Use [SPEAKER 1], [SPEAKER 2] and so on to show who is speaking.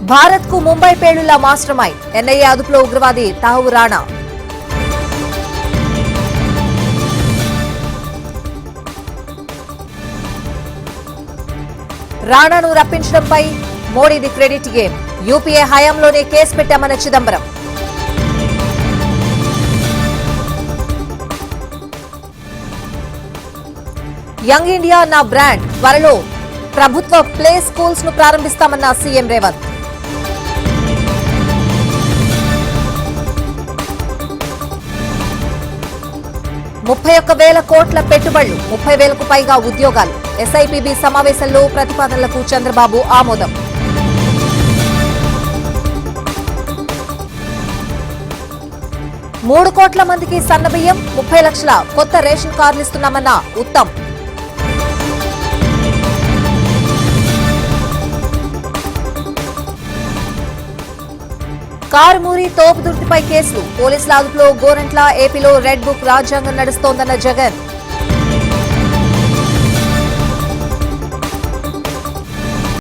[SPEAKER 1] భారత్ కు ముంబై పేలుళ్ల mastermind NIA అదుపులో ఉగ్రవాది తాహూర్ రాణా. రాణాను రప్పించడంపై మోడీది క్రెడిట్ గేమ్. యూపీఏ హయాంలోనే కేసు పెట్టామన్న చిదంబరం. యంగ్ ఇండియా నా బ్రాండ్. త్వరలో ప్రభుత్వ ప్లే స్కూల్స్ ను ప్రారంభిస్తామన్న సీఎం రేవంత్. ₹31,000 కోట్ల పెట్టుబడులు, 30,000కు పైగా ఉద్యోగాలు. ఎస్ఐపిబి సమావేశంలో ప్రతిపాదనలకు చంద్రబాబు ఆమోదం. $3 కోట్ల మందికి సన్నబియ్యం, 30 లక్షల కొత్త రేషన్ కార్డులు ఇస్తున్నామన్న ఉత్తమ్. కారుమూరి తోపుదుర్తిపై కేసులు. పోలీసుల అదుపులో గోరంట్ల. ఏపీలో రెడ్ బుక్ రాజ్యాంగం నడుస్తోందన్న జగన్.